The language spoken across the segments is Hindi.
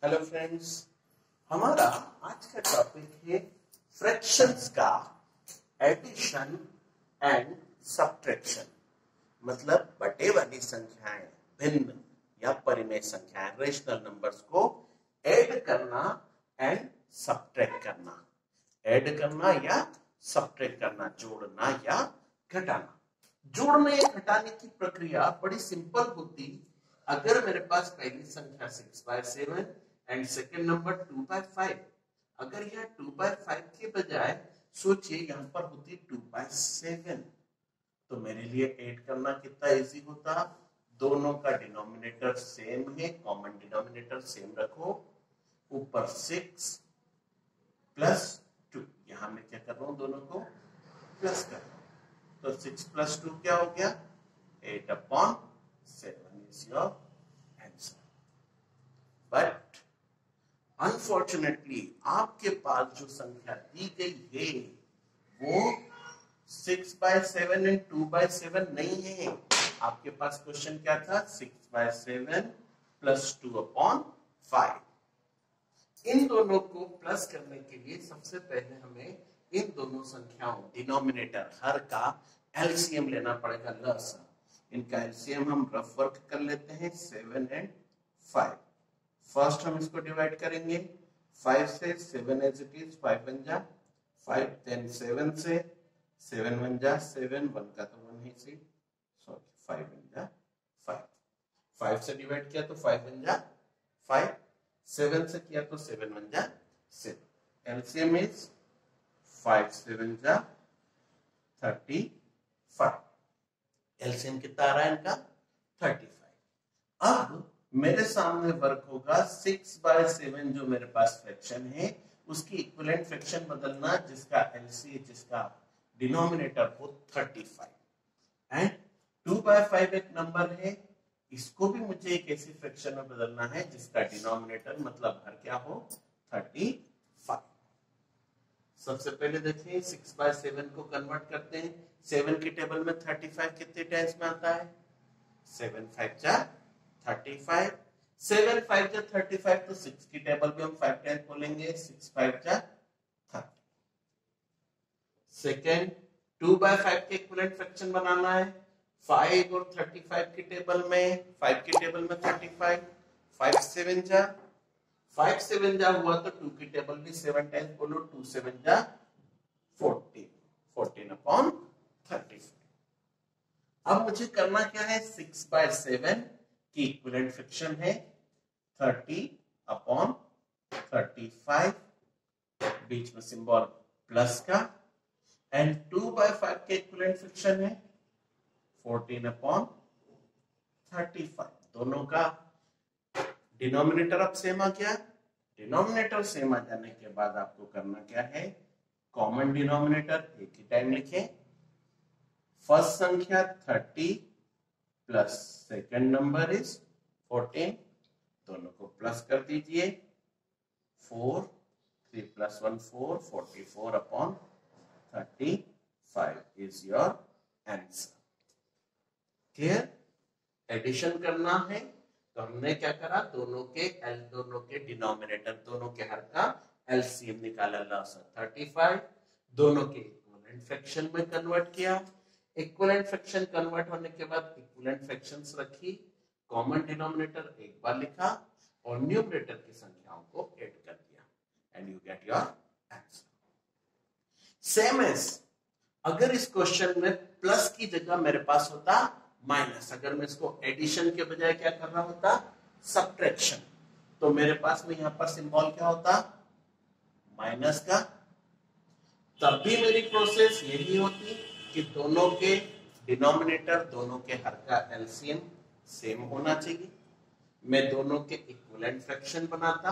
हेलो फ्रेंड्स, हमारा आज का टॉपिक है फ्रैक्शंस का एडिशन एंड सब्ट्रैक्शन। मतलब बटे वाली संख्याएं, भिन्न या परिमेय संख्याएं, रेशनल नंबर्स को ऐड करना एंड सब्ट्रैक्ट करना। ऐड करना या सब्ट्रैक्ट करना, जोड़ना या घटाना। जोड़ने या घटाने की प्रक्रिया बड़ी सिंपल होती। अगर मेरे पास पहली संख्या 6/7 एंड सेकेंड नंबर 2/5, अगर यह 2/5 के बजाय सोचिए यहाँ पर होती 2/7, तो मेरे लिए ऐड करना कितना इजी होता। दोनों का डिनोमिनेटर सेम है, कॉमन डिनोमिनेटर सेम रखो, ऊपर 6 प्लस 2, यहां मैं क्या कर रहा हूं, दोनों को प्लस कर रहा हूं। तो 6 + 2 क्या हो गया, 8/7 is your answer. But unfortunately आपके पास जो संख्या दी गई है वो 6/7 एंड 2/7 नहीं है। आपके पास क्वेश्चन क्या था, 6/7 + 2/5। इन दोनों को प्लस करने के लिए सबसे पहले हमें इन दोनों संख्याओं, डिनोमिनेटर हर का एलसीएम लेना पड़ेगा। लसा इनका एलसीएम हम रफ वर्क कर लेते हैं, 7 एंड 5। फर्स्ट हम इसको डिवाइड करेंगे 5 से, 7 एज इट इज, 5 बन जा 5, देन 7 से, 7 बन जा 7, 1 का तो 1 ही सी, सॉरी 5 बन जा 5। 5 से डिवाइड किया तो 5 बन जा 5, 7 से किया तो 7 बन जा 7। एलसीएम इज 5 7 जा 35। एलसीएम कितना आ रहा है इनका, 35। अब मेरे सामने वर्क होगा 6/7, जो मेरे पास फ्रैक्शन है उसकी इक्विवेलेंट फ्रैक्शन बदलना, जिसका एलसीएम, जिसका डिनोमिनेटर हो 35, एंड 2/5 एक नंबर है, इसको भी मुझे एक ऐसी फ्रैक्शन में बदलना है जिसका डिनोमिनेटर मतलब हर क्या हो 35। सबसे पहले देखिए 6/7 को कन्वर्ट करते हैं। 7 की टेबल में 35 कितने टाइम्स में आता है, 7 5 जा 35, 7 5 जा 35, तो 6 की टेबल में हम 5 टाइम्स बोलेंगे, 6 5 जा 30। सेकेंड 2/5 के इक्विवेलेंट फ्रैक्शन बनाना है। 5 और 35 की टेबल में, 5 की टेबल में 35, 5 7 जा 5 7 जा हुआ तो 2 की टेबल में 7 टाइम्स बोलो, 2 7 जा 14, 14/35। अब मुझे करना क्या है, 6/7 की इक्विवेलेंट फ्रैक्शन है 30/35, बीच में सिंबल प्लस का, एंड 2/5 के इक्विवेलेंट फ्रैक्शन है 14/35। दोनों का डिनोमिनेटर अब सेम आ गया। डिनोमिनेटर सेम आ जाने के बाद आपको करना क्या है, कॉमन डिनोमिनेटर एक ही टाइम लिखें। फर्स्ट संख्या 30 प्लस सेकेंड नंबर इज 14, दोनों को प्लस कर दीजिए। 4 3 + 1 4, 44/35 is your answer. Clear? Addition करना है तो हमने क्या करा, दोनों के डिनोमिनेटर, दोनों के हर का एलसीएम निकाला, लसा 35, दोनों के इक्विवेलेंट फ्रैक्शन में कन्वर्ट किया। इक्विवेलेंट फ्रैक्शन कन्वर्ट होने के बाद इक्विवेलेंट फ्रैक्शंस रखी, कॉमन डिनोमिनेटर एक बार लिखा और न्यूमरेटर की संख्याओं को ऐड कर दिया, and you get your answer. Same as अगर इस क्वेश्चन में प्लस की जगह मेरे पास होता माइनस, अगर मैं इसको एडिशन के बजाय क्या कर रहा होता, सब्ट्रैक्शन, तो मेरे पास में यहां पर सिंबल क्या होता, माइनस का। तब भी मेरी प्रोसेस यही होती कि दोनों के डिनोमिनेटर, दोनों के हर का एलसीएम सेम होना चाहिए। मैं दोनों के इक्विवेलेंट फ्रैक्शन बनाता,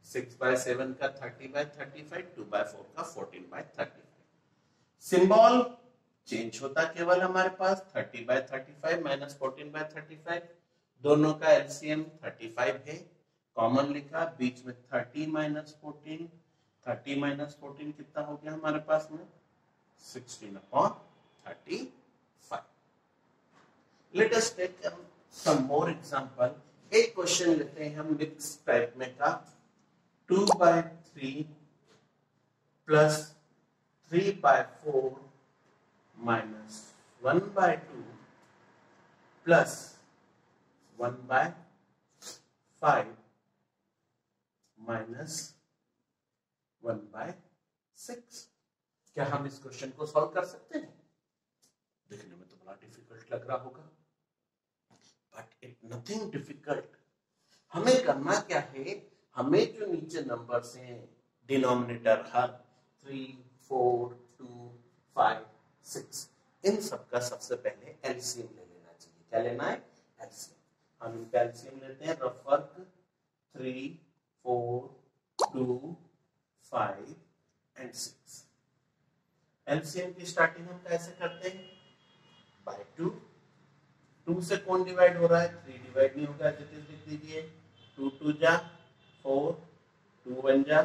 6/7 का 30/35, 2/4 का 14/35। सिंबल चेंज होता केवल हमारे पास 30/35 माइनस 14/35, दोनों का एलसीएम 35 है, कॉमन लिखा, बीच में 30 - 14, 30 - 14 कितना हो गया हमारे पास में, 16/35। Let us take some more example एक क्वेश्चन लेते हैं हम मिक्स टाइप में का 2/3 प्लस 3/4 माइनस 1/2 प्लस 1/5 माइनस 1/6। क्या हम इस क्वेश्चन को सॉल्व कर सकते हैं? देखने में तो बड़ा डिफिकल्ट लग रहा होगा, बट इट नथिंग डिफिकल्ट। हमें करना क्या है, हमें जो नीचे नंबर्स हैं डिनोमिनेटर हर 3, 4, 2, 5, 6 इन सबका सबसे पहले एलसीएम ले लेना चाहिए। क्या लेना है? एलसीएम। हम इनका एलसीएम लेते हैं रफ वर्क 3, 4, 2, 5 एंड 6। एलसीएम की स्टार्टिंग हम कैसे करते हैं? बाय 2। 2 से कौन डिवाइड हो रहा है? 3 डिवाइड नहीं होगा, जैसे लिख दीजिए 2 2 जा 4, 2 1 जा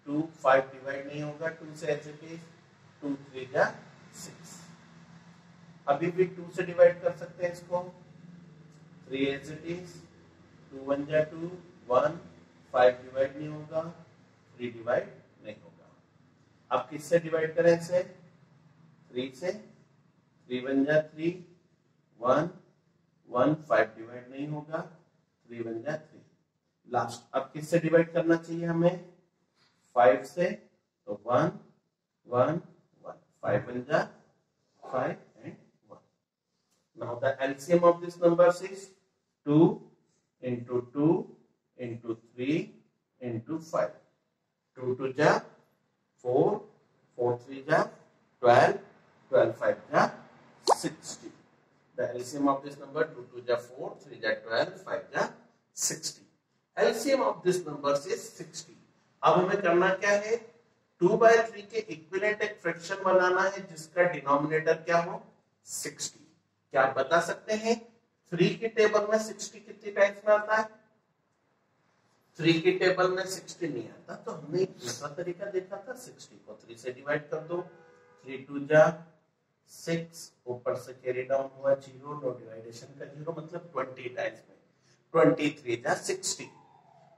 2, 5 डिवाइड नहीं होगा 2 से, ऐसे 2 3 जा 6। अभी भी 2 से डिवाइड कर सकते हैं इसको, 3 एज इट इज, 2 1 जा 2 1, 5 डिवाइड नहीं होगा, 3 डिवाइड नहीं होगा। अब किससे डिवाइड करें इसे? 3 से, 3 1 जा 3 1 1, 5 डिवाइड नहीं होगा, 3 1 जा 3 लास्ट। अब किससे डिवाइड करना चाहिए हमें? 5 से, तो 1 1 1, 5 1 जा 5 and 1। Now the LCM of this numbers is 2 into 2 into 3 into 5। 2 2 जा 4, 4 3 जा 12, 12 5 जा 60। The LCM of this number 2 2 ja 4, 3 ja 12, 5 ja 60। LCM of this numbers is 60। अब हमें करना क्या है? 2/3 के इक्विवेलेंट एक फ्रैक्शन बनाना है जिसका डिनोमिनेटर क्या हो? 60। क्या आप बता सकते हैं 3 की टेबल में 60 कितनी टाइम्स में आता है? 3 की टेबल में 60 नहीं आता, तो हमने एक दूसरा तरीका देखा था, 60 को 3 से डिवाइड कर दो, 3 2 जा 6, ऊपर से कैरी डाउन हुआ 0, नो डिवाइडेशन का 0, मतलब 20 टाइम्स में 23 जा 60।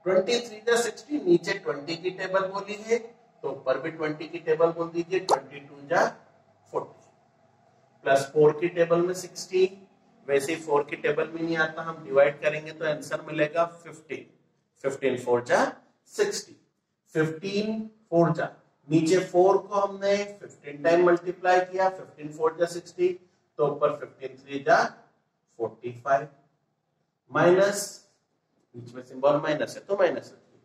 23 जा 60, नीचे 20 की टेबल बोली है तो ऊपर भी 20 की टेबल बोल दीजिए, 22 जा 40 प्लस 4 की टेबल में 60, वैसे 4 की टेबल में नहीं आता, हम डिवाइड करेंगे तो आंसर मिलेगा 15। 15 4 जा 60, 15 4 जा, नीचे 4 को हमने 15 टाइम मल्टीप्लाई किया, 15 4 जा 60, तो ऊपर 15 3 जा 45 माइनस, बीच में सिंबल माइनस है तो माइनस रखिए।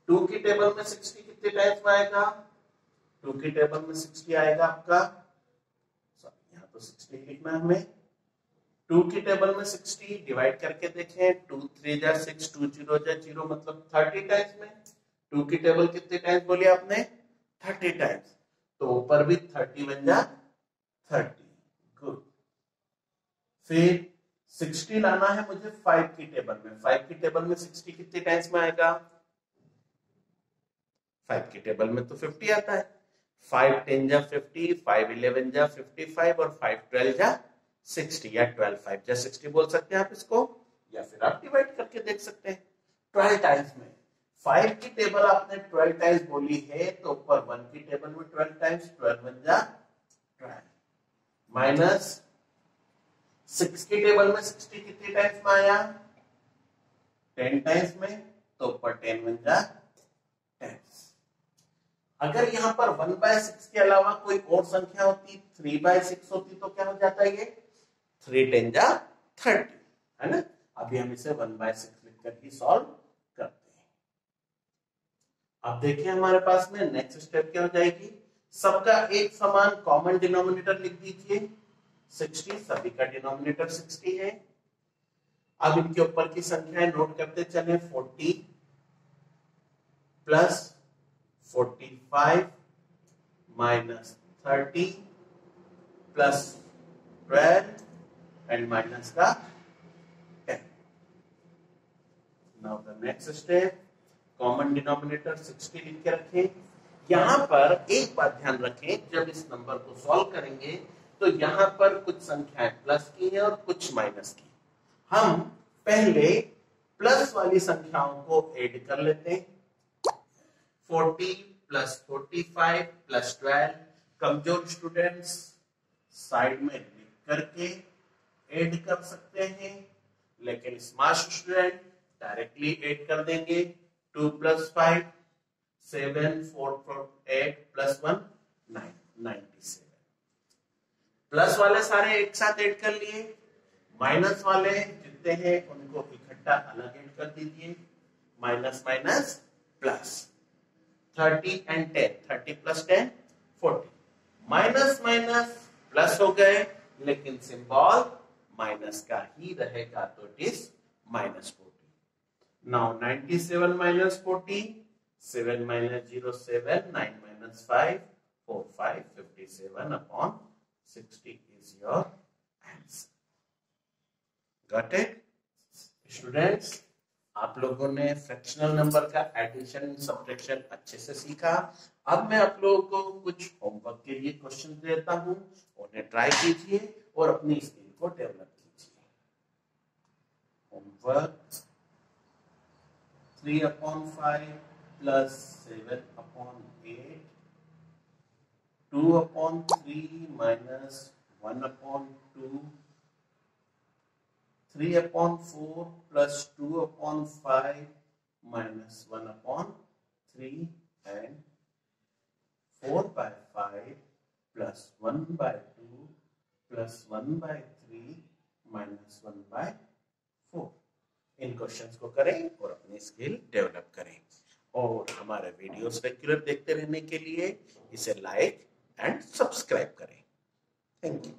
2 की टेबल में 60 कितने टाइम्स में आएगा? 2 की टेबल में 60 आएगा आपका, सॉरी यहाँ तो 60 लिखना है हमें। 2 की टेबल में 60 डिवाइड करके देखें, 2 3 जा 6, 2 0 जा 0, मतलब 30 टाइम्स में। 2 की टेबल कितने टाइम्स बोली आपने? 30 टाइम्स, तो ऊपर भी 31 जा 30। गुड। फिर 60 लाना है मुझे 5 की टेबल में। 5 की टेबल में 60 कितने टाइम्स में आएगा? 5 की टेबल में तो 50 आता है। 5 10 जा 50, 5 11 जा 55 और 5 12 जा 60, या 12 5 जा 60 बोल सकते हैं आप इसको, या फिर आप डिवाइड करके देख सकते हैं 12 टाइम्स में। 5 की टेबल आपने 12 टाइम्स बोली है तो ऊपर 1 की टेबल में 12 टाइम्स, 12 1 जा 12 माइनस 6 की टेबल में 60 कितने टाइम्स में आया? 10 टाइम्स में, तो ऊपर 10 1 जा 10। अगर यहाँ पर 1/6 के अलावा कोई और संख्या होती, 3/6 होती, तो क्या हो जाता है ये? 3 10 जा 30, है ना? अभी हम इसे 1/6 लिखकर ही सॉल्व करते हैं। अब देखिए हमारे पास में नेक्स्ट स्टेप क्या हो जाएगी, सबका एक समान कॉमन डिनोमिनेटर लिख दीजिए 60, सभी का डिनोमिनेटर 60 है। अब इनके ऊपर की संख्याएं नोट करते चले, 40 plus 45 minus 30 plus 12 and minus का 10। Now the next step, common denominator 60 लिख के रखें। यहां पर एक बात ध्यान रखें, जब इस नंबर को सॉल्व करेंगे तो यहां पर कुछ संख्याएं प्लस की है और कुछ माइनस की। हम पहले प्लस वाली संख्याओं को ऐड कर लेते हैं। 40 प्लस 45 प्लस 12। कमजोर स्टूडेंट्स साइड में लिख करके ऐड कर सकते हैं, लेकिन स्मार्ट स्टूडेंट डायरेक्टली ऐड कर देंगे। 2 प्लस 5 7, 4 8 प्लस 1 9, 97। प्लस वाले सारे एक साथ ऐड कर लिए, माइनस वाले जितने हैं उनको इकट्ठा अलग ऐड कर दीजिए। Minus minus plus. 30 and 10, 30 plus 10 40। Minus minus plus हो गए, लेकिन सिंबल माइनस का ही रहेगा, तो it is minus 40। Now 97 minus 40, 7 minus 0 7, 9 minus 5 4 5, 57 upon 60 is your answer. Got it? Students, आप लोगों ने फ्रैक्शनल नंबर का एडिशन सब्ट्रैक्शन अच्छे से सीखा। अब मैं आप लोगों को कुछ होमवर्क के लिए क्वेश्चन देता हूं, उन्हें ट्राई कीजिए और अपनी स्किल को डेवलप कीजिए। Homework 3/5 plus 7/8, 2/3 minus 1/2, 3/4 plus 2/5 minus 1/3, and 4/5 plus 1/2 plus 1/3 minus 1/4। In questions को करें और अपनी स्किल डेवलप करें। और हमारे वीडियोस रेगुलर देखते रहने के लिए इसे लाइक एंड सब्सक्राइब करें। Thank you.